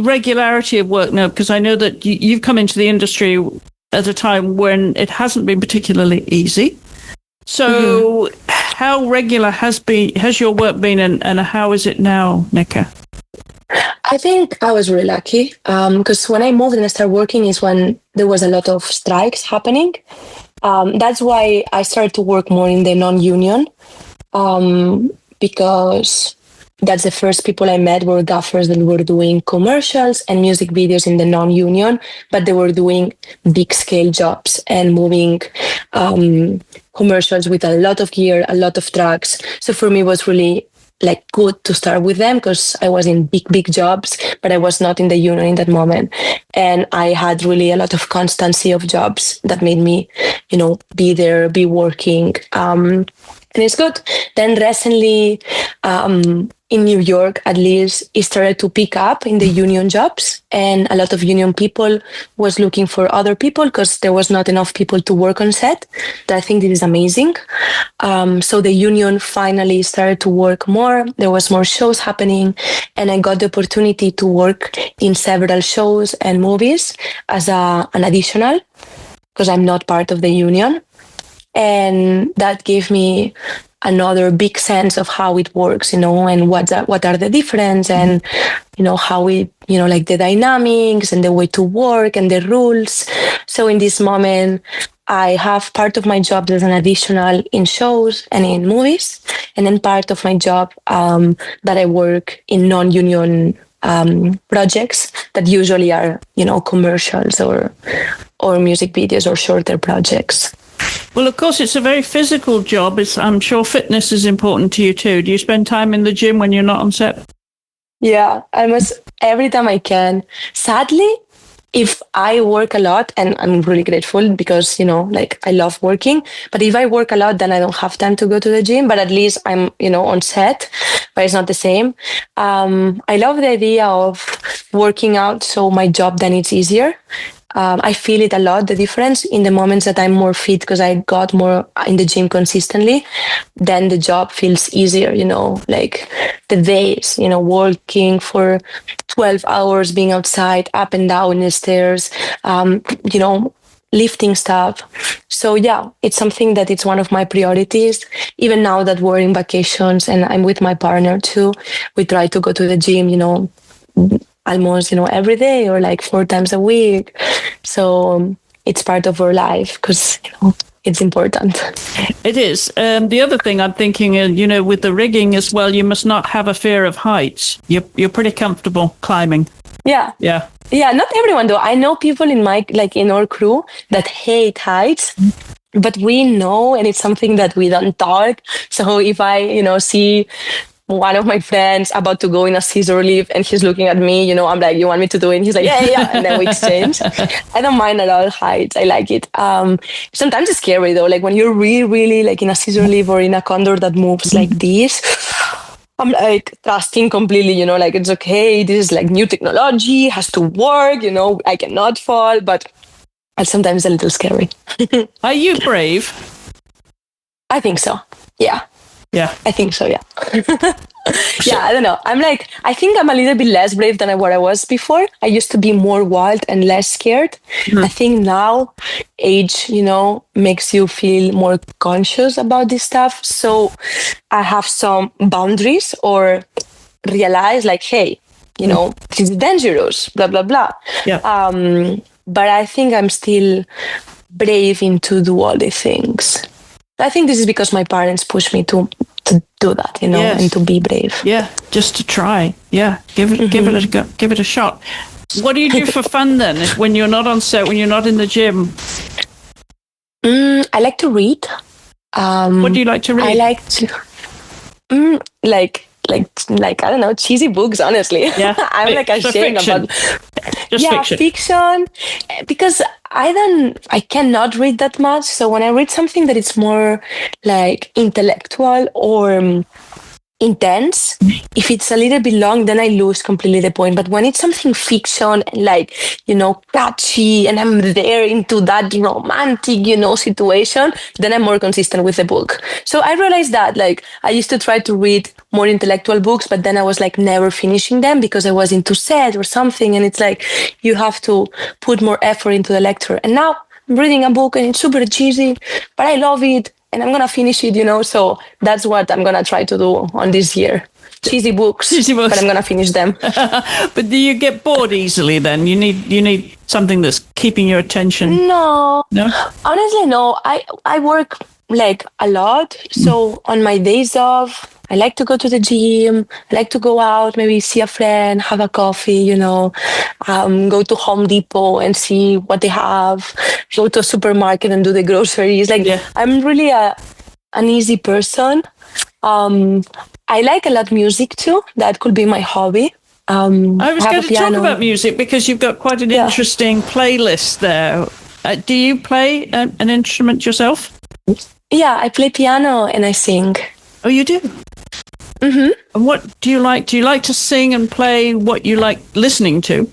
regularity of work now, because I know that you've come into the industry at a time when it hasn't been particularly easy. So how regular has your work been, and how is it now, Nica? I think I was really lucky because when I moved and I started working is when there was a lot of strikes happening. That's why I started to work more in the non-union because that's the first people I met were gaffers that were doing commercials and music videos in the non-union, but they were doing big scale jobs and moving commercials with a lot of gear, a lot of trucks. So for me, it was really good to start with them because I was in big jobs, but I was not in the union in that moment. And I had really a lot of constancy of jobs that made me, be there, be working. And it's good. Then recently, in New York, at least, it started to pick up in the union jobs, and a lot of union people was looking for other people because there was not enough people to work on set. I think this is amazing. So the union finally started to work more. There was more shows happening, and I got the opportunity to work in several shows and movies as an additional because I'm not part of the union. And that gave me another big sense of how it works, and what are the difference and, how we, the dynamics and the way to work and the rules. So in this moment, I have part of my job as an additional in shows and in movies, and then part of my job that I work in non-union projects that usually are, commercials or music videos or shorter projects. Well, of course, it's a very physical job. I'm sure fitness is important to you too. Do you spend time in the gym when you're not on set? Yeah, almost every time I can. Sadly, if I work a lot, and I'm really grateful because, I love working, but if I work a lot, then I don't have time to go to the gym, but at least I'm, on set, but it's not the same. I love the idea of working out, so my job then it's easier. I feel it a lot, the difference in the moments that I'm more fit because I got more in the gym consistently, then the job feels easier, the days, working for 12 hours, being outside, up and down the stairs, lifting stuff. So yeah, it's something that it's one of my priorities. Even now that we're in vacations and I'm with my partner too, we try to go to the gym, almost, every day or 4 times a week. So it's part of our life because, it's important. It is. The other thing I'm thinking, with the rigging as well, you must not have a fear of heights. You're pretty comfortable climbing. Yeah. Yeah. Yeah. Not everyone though. I know people in in our crew that hate heights. But we know, and it's something that we don't talk. So if I, see one of my friends about to go in a scissor lift and he's looking at me, I'm like, you want me to do it? And he's like, yeah. And then we exchange. I don't mind at all heights. I like it. Sometimes it's scary though. Like when you're really, really like in a scissor lift or in a condor that moves like this, I'm like trusting completely, like it's okay. This is like new technology, has to work, I cannot fall, but sometimes a little scary. Are you brave? I think so. Yeah. Yeah. I think so, yeah. Yeah, I don't know. I think I'm a little bit less brave than what I was before. I used to be more wild and less scared. Mm-hmm. I think now age, makes you feel more conscious about this stuff. So I have some boundaries or realize like, hey, this is dangerous, blah, blah, blah. Yeah. But I think I'm still brave to do all the things. I think this is because my parents pushed me to do that, yes. And to be brave. Yeah, just to try. Yeah, give it a go, give it a shot. What do you do for fun then when you're not on set, when you're not in the gym? I like to read. What do you like to read? I like to like I don't know, cheesy books. Honestly, yeah. I'm like ashamed about. Fiction, because I cannot read that much. So when I read something that is more like intellectual or intense, if it's a little bit long, then I lose completely the point. But when it's something fiction and like, catchy, and I'm there into that romantic, situation, then I'm more consistent with the book. So I realized that like I used to try to read more intellectual books, but then I was like never finishing them because I was into set or something. And it's like, you have to put more effort into the lecture. And now I'm reading a book and it's super cheesy, but I love it. And I'm going to finish it, so that's what I'm going to try to do on this year. Cheesy books, but I'm going to finish them. But do you get bored easily then? You need something that's keeping your attention? No? Honestly, no. I work like a lot. So on my days off, I like to go to the gym. I like to go out, maybe see a friend, have a coffee, go to Home Depot and see what they have, go to a supermarket and do the groceries. I'm really an easy person. I like a lot music too. That could be my hobby. I was going to talk about music because you've got quite an interesting playlist there. Do you play an instrument yourself? Yeah, I play piano and I sing. Oh, you do? Mm-hmm. And what do you like? Do you like to sing and play what you like listening to?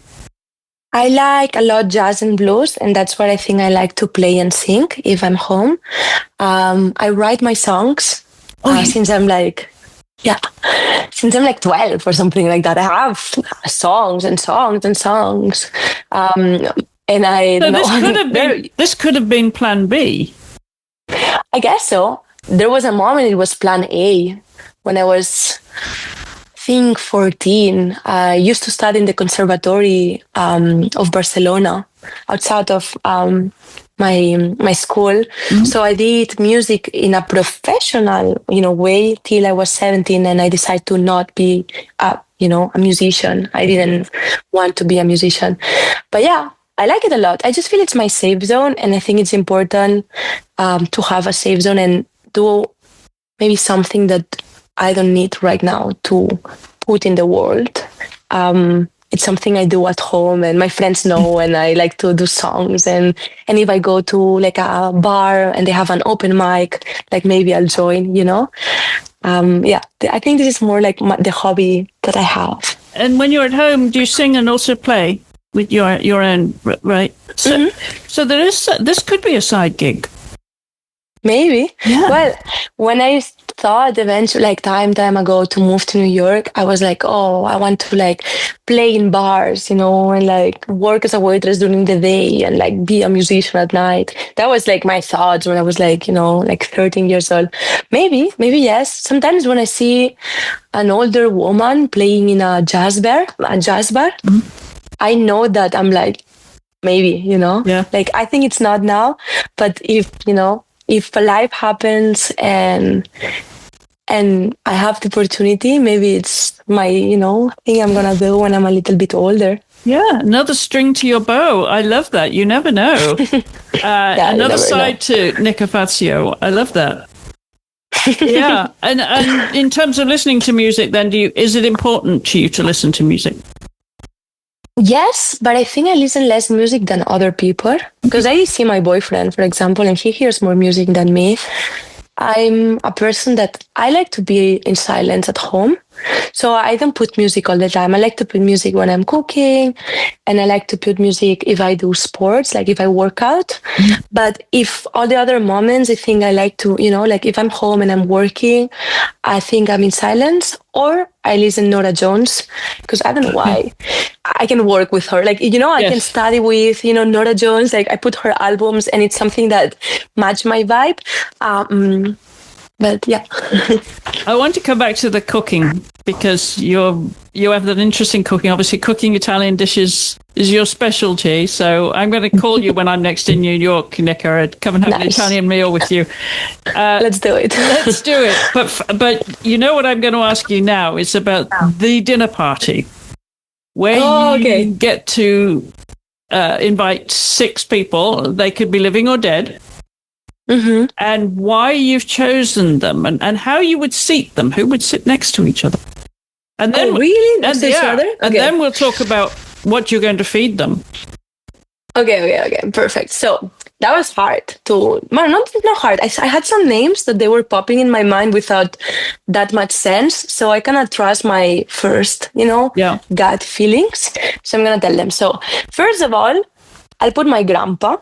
I like a lot jazz and blues, and that's what I think I like to play and sing if I'm home. I write my songs since I'm like 12 or something like that. I have songs and songs and songs. And I so this could have been plan B. I guess so. There was a moment it was plan A when I was, I think, 14. I used to study in the conservatory of Barcelona, outside of my school. Mm-hmm. So I did music in a professional, way till I was 17, and I decided to not be, a musician. I didn't want to be a musician, but yeah. I like it a lot. I just feel it's my safe zone, and I think it's important to have a safe zone and do maybe something that I don't need right now to put in the world. It's something I do at home, and my friends know, and I like to do songs. And if I go to like a bar and they have an open mic, like maybe I'll join, I think this is more like the hobby that I have. And when you're at home, do you sing and also play? With your own, right? So, So this could be a side gig. Maybe. Yeah. Well, when I thought eventually, like time ago, to move to New York, I was like, oh, I want to like play in bars, and like work as a waitress during the day and like be a musician at night. That was like my thoughts when I was like, like 13 years old. Maybe yes. Sometimes when I see an older woman playing in a jazz bar, mm-hmm. I know that I'm like, maybe, Yeah. Like I think it's not now, but if life happens and I have the opportunity, maybe it's my, thing I'm going to do when I'm a little bit older. Yeah, another string to your bow. I love that. You never know. Another side to Nica Fazio. I love that. Yeah. And in terms of listening to music, then is it important to you to listen to music? Yes, but I think I listen less music than other people because I see my boyfriend, for example, and he hears more music than me. I'm a person that I like to be in silence at home. So I don't put music all the time. I like to put music when I'm cooking, and I like to put music if I do sports, like if I work out. But if all the other moments, I think I like to, like if I'm home and I'm working, I think I'm in silence, or I listen Nora Jones because I don't know why. I can work with her. Like, I can study with, Nora Jones. Like I put her albums and it's something that match my vibe. But yeah. I want to come back to the cooking because you have that interesting cooking. Obviously, cooking Italian dishes is your specialty. So I'm going to call you when I'm next in New York, Nica, and come and have an Italian meal with you. Let's do it. Let's do it. But you know what I'm going to ask you now is about the dinner party where you get to invite 6 people. They could be living or dead. Mm-hmm. And why you've chosen them and how you would seat them, who would sit next to each other. And then really? Next to each other? Okay. And then we'll talk about what you're going to feed them. Okay. Perfect. So that was hard to, well, not hard. I had some names that they were popping in my mind without that much sense. So I cannot trust my first, gut feelings. So I'm going to tell them. So first of all, I'll put my grandpa,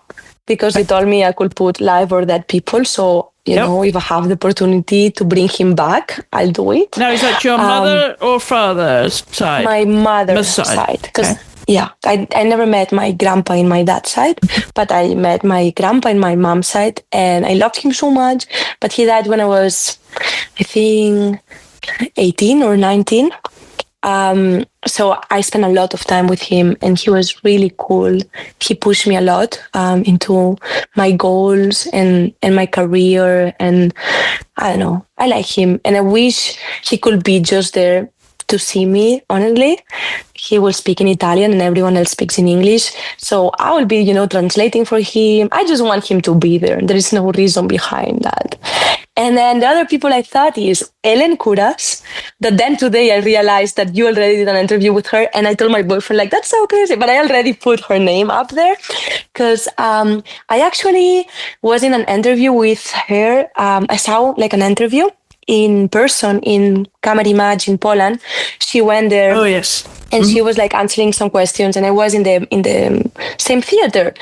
because he told me I could put live or dead people. So, if I have the opportunity to bring him back, I'll do it. Now, is that your mother or father's side? My mother's side. Because, I never met my grandpa in my dad's side, but I met my grandpa in my mom's side, and I loved him so much. But he died when I was, I think, 18 or 19. So I spent a lot of time with him, and he was really cool. He pushed me a lot into my goals and my career, and I don't know, I like him, and I wish he could be just there to see me. Honestly, he will speak in Italian and everyone else speaks in English, so I will be translating for him. I just want him to be there. There is no reason behind that. And then the other people I thought is Ellen Kuras, that then today I realized that you already did an interview with her, and I told my boyfriend, like, that's so crazy, but I already put her name up there because I actually was in an interview with her. I saw like an interview in person in Kamerimage in Poland. She went there. Oh, yes. And she was like answering some questions, and I was in the same theater,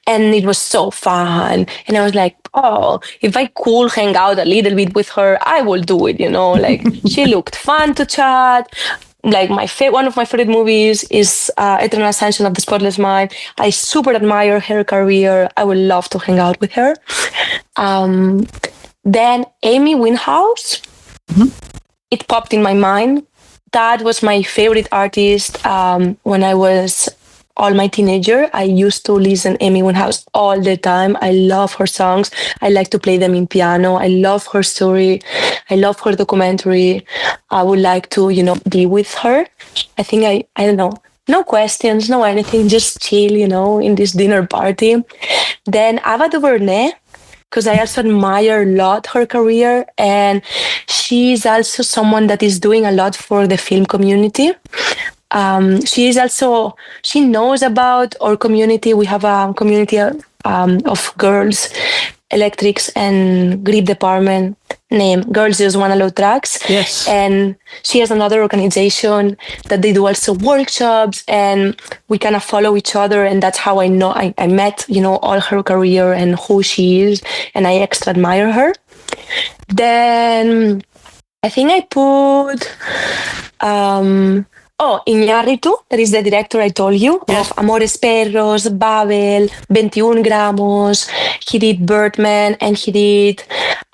and it was so fun. And I was like, oh, if I could hang out a little bit with her, I will do it, like she looked fun to chat. Like one of my favorite movies is Eternal Ascension of the Spotless Mind. I super admire her career. I would love to hang out with her. Then Amy Winehouse, it popped in my mind. That was my favorite artist when I was all my teenager. I used to listen Amy Winehouse all the time. I love her songs. I like to play them in piano. I love her story. I love her documentary. I would like to, be with her. I think I don't know. No questions, no anything, just chill, in this dinner party. Then Ava DuVernay, because I also admire a lot her career, and she's also someone that is doing a lot for the film community. She knows about our community. We have a community of girls, electrics, and grip department named Girls Just Wanna Load Tracks. Yes. And she has another organization that they do also workshops, and we kind of follow each other. And that's how I know I met, all her career and who she is. And I extra admire her. Then I think I put Iñárritu, that is the director I told you, of Amores Perros, Babel, 21 Gramos. He did Birdman, and he did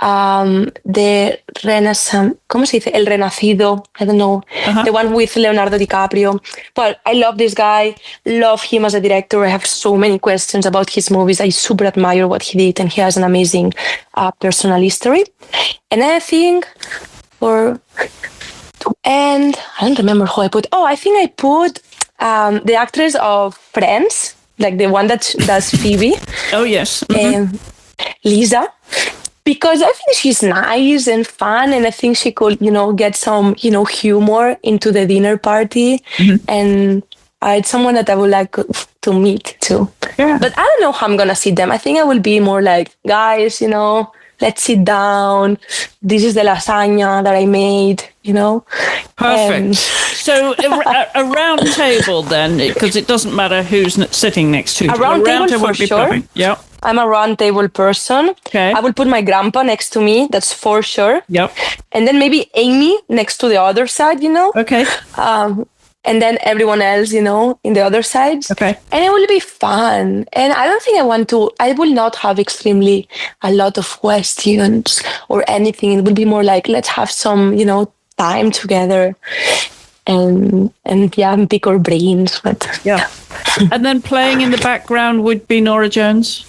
the Renaissance, ¿cómo se dice? El Renacido, I don't know, the one with Leonardo DiCaprio. But I love this guy, love him as a director. I have so many questions about his movies. I super admire what he did, and he has an amazing personal history. And I think to end, I don't remember who I put. Oh, I think I put the actress of Friends, like the one that does Phoebe. Oh, yes. Lisa. Because I think she's nice and fun, and I think she could, get some, humor into the dinner party. And it's someone that I would like to meet too. Yeah. But I don't know how I'm gonna see them. I think I will be more like, guys, let's sit down. This is the lasagna that I made, Perfect. So a round table then, because it doesn't matter who's sitting next to you. A round table for sure. Yeah. I'm a round table person. Okay. I will put my grandpa next to me. That's for sure. Yep. And then maybe Amy next to the other side, Okay. And then everyone else, in the other sides. Okay. And it will be fun. And I don't think I will not have extremely a lot of questions or anything. It will be more like, let's have some, time together and pick our brains. But yeah. And then playing in the background would be Norah Jones?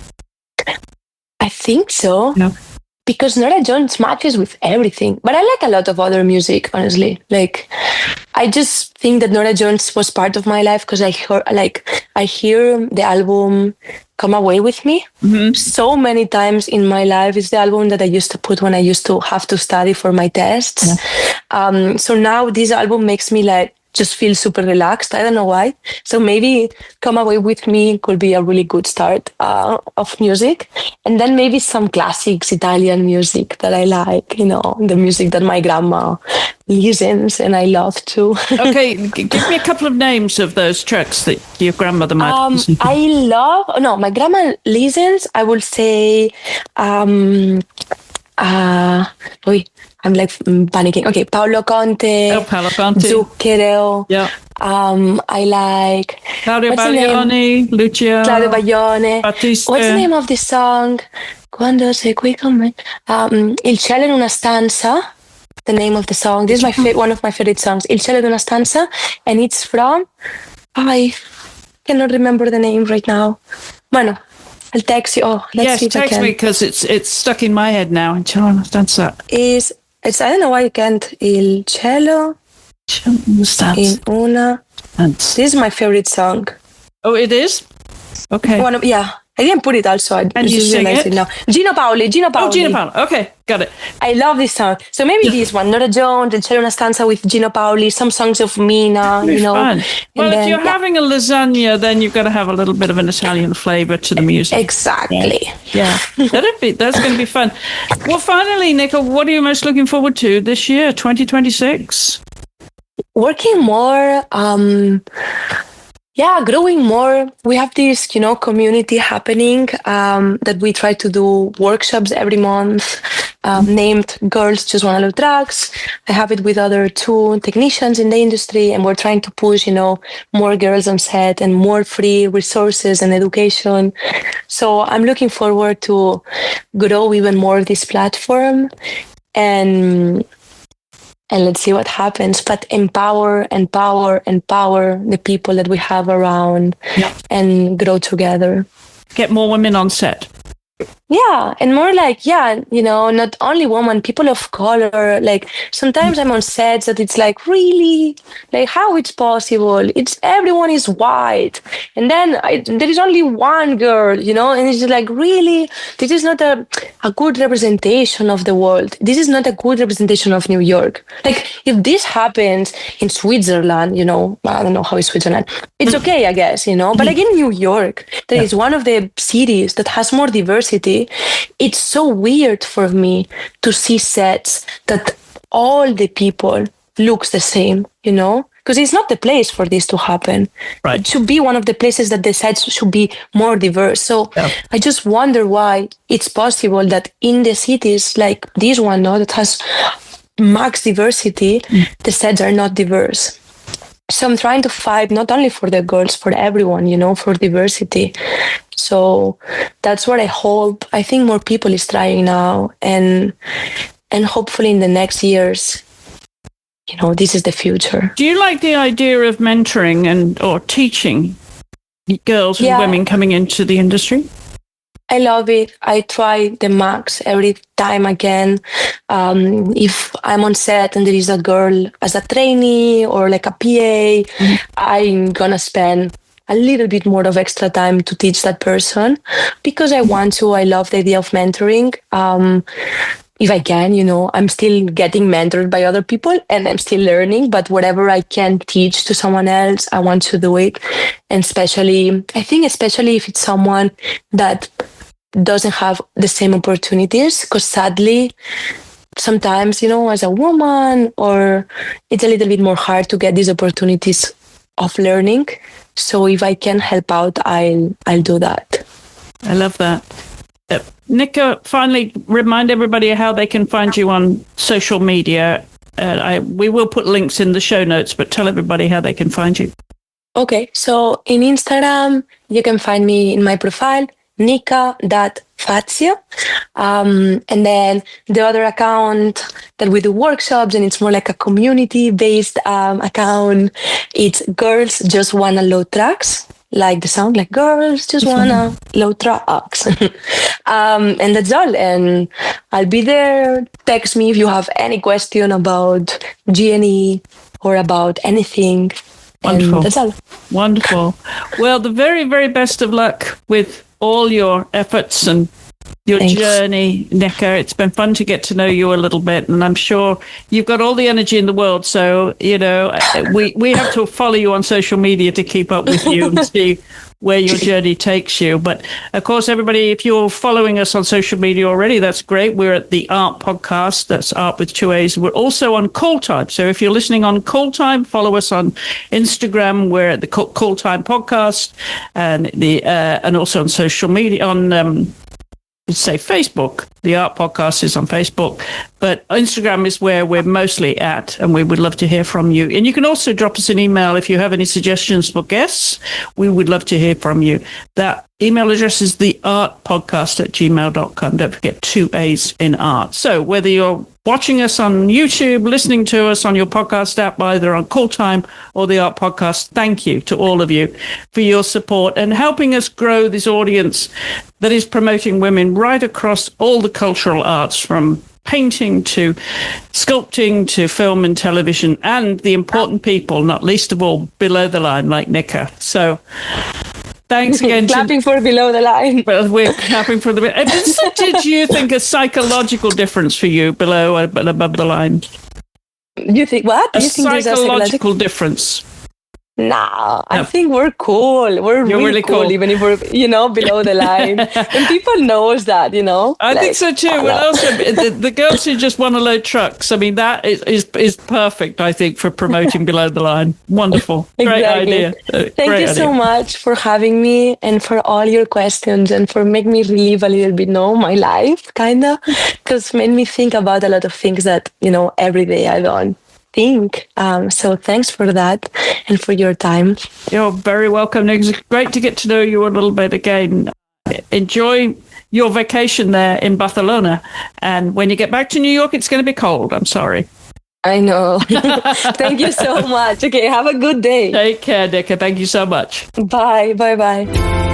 I think so. Yeah. Because Norah Jones matches with everything. But I like a lot of other music, honestly. Like, I just think that Norah Jones was part of my life because I hear the album Come Away With Me so many times in my life. It's the album that I used to put when I used to have to study for my tests. Yeah. So now this album makes me just feel super relaxed. I don't know why. So maybe Come Away With Me could be a really good start of music. And then maybe some classics, Italian music that I like, the music that my grandma listens and I love too. Okay, give me a couple of names of those tracks that your grandmother might listen to. My grandma listens, I will say, I'm panicking. Okay, Paolo Conte. Oh, Paolo Conte. Zucchero. Yeah. I like Claudio Baglioni, Lucia. Claudio Baglione. Battista. What's the name of this song? Quando sei qui con me. Il cielo in una stanza. The name of the song. This is one of my favorite songs. Il cielo in una stanza, and it's from. I cannot remember the name right now. Bueno. I'll text you. Oh, let's see if I can. Yes, text me because it's stuck in my head now. That's that. I don't know why you can't. Il cielo in una. This is my favorite song. Oh, it is? Okay. I didn't put it also. I just realized it now. Gino Paoli. Oh, Gino Paoli. Okay, got it. I love this song. So maybe this one, Norah Jones, Il cielo in una stanza with Gino Paoli, some songs of Mina, Fun. Well, if you're having a lasagna, then you've got to have a little bit of an Italian flavor to the music. Exactly. Yeah. That's going to be fun. Well, finally, Nica, what are you most looking forward to this year, 2026? Working more, growing more. We have this, community happening that we try to do workshops every month named Girls Just Wanna Love Drugs. I have it with other 2 technicians in the industry, and we're trying to push, more girls on set and more free resources and education. So I'm looking forward to grow even more this platform and let's see what happens. But empower the people that we have around and grow together. Get more women on set. Yeah, and more not only women, people of color. Like sometimes I'm on sets that it's really how it's possible. It's everyone is white, and then there is only one girl, and it's really this is not a good representation of the world. This is not a good representation of New York. If this happens in Switzerland, I don't know how is Switzerland. It's okay, I guess, but in New York, that is one of the cities that has more diversity. It's so weird for me to see sets that all the people looks the same, because it's not the place for this to happen. Right. It should be one of the places that the sets should be more diverse. So I just wonder why it's possible that in the cities like this one, that has max diversity, the sets are not diverse. So I'm trying to fight not only for the girls, for everyone, for diversity. So that's what I hope. I think more people is trying now, and hopefully in the next years, this is the future. Do you like the idea of mentoring or teaching girls and women coming into the industry? I love it. I try the max every time again. If I'm on set and there is a girl as a trainee or like a PA, I'm gonna spend a little bit more of extra time to teach that person because I want to. I love the idea of mentoring. If I can, I'm still getting mentored by other people and I'm still learning, but whatever I can teach to someone else, I want to do it. And I think especially if it's someone that doesn't have the same opportunities, because sadly, sometimes, as a woman, or it's a little bit more hard to get these opportunities of learning. So if I can help out, I'll do that. I love that. Nica, finally, remind everybody how they can find you on social media. We will put links in the show notes, but tell everybody how they can find you. Okay, so in Instagram, you can find me in my profile, Nica.Fazio. And then the other account that we do workshops, and it's more like a community-based account, it's Girls Just Wanna Load Trucks. Like the sound, like girls just wanna load trucks. And that's all. And I'll be there. Text me if you have any question about G&E or about anything. Wonderful. And that's all. Wonderful. Well, the very, very best of luck with all your efforts and your journey, Nica. It's been fun to get to know you a little bit, and I'm sure you've got all the energy in the world. So, we have to follow you on social media to keep up with you and see where your journey takes you. But of course, everybody, if you're following us on social media already, that's great. We're at the AART podcast. That's AART with 2 A's. We're also on Call Time. So if you're listening on Call Time, follow us on Instagram. We're at the Call Time podcast, and also on social media on say Facebook. The AART podcast is on Facebook, but Instagram is where we're mostly at, and we would love to hear from you. And you can also drop us an email if you have any suggestions for guests. We would love to hear from you. That email address is theartpodcast@gmail.com. Don't forget 2 A's in art. So whether you're watching us on YouTube, listening to us on your podcast app, either on Call Time or the AART podcast, thank you to all of you for your support and helping us grow this audience that is promoting women right across all the cultural arts, from painting to sculpting to film and television, and the important people, not least of all, below the line, like Nica. So thanks again. Clapping for below the line. Well, we're clapping for the... Did you think a psychological difference for you below and above the line? You think what? A psychological difference. No, I think we're cool. We're really cool, even if we're, below the line. And people knows that, I think so too. And also, the girls who just want to load trucks, I mean, that is perfect, I think, for promoting below the line. Wonderful. Great idea. Thank you so much for having me and for all your questions and for making me relive a little bit, my life, kind of, because made me think about a lot of things that, every day I don't think. So thanks for that and for your time. You're very welcome. It's great to get to know you a little bit again. Enjoy your vacation there in Barcelona. And when you get back to New York, it's going to be cold. I'm sorry. I know. Thank you so much. Okay, have a good day. Take care, Nica. Thank you so much. Bye. Bye-bye.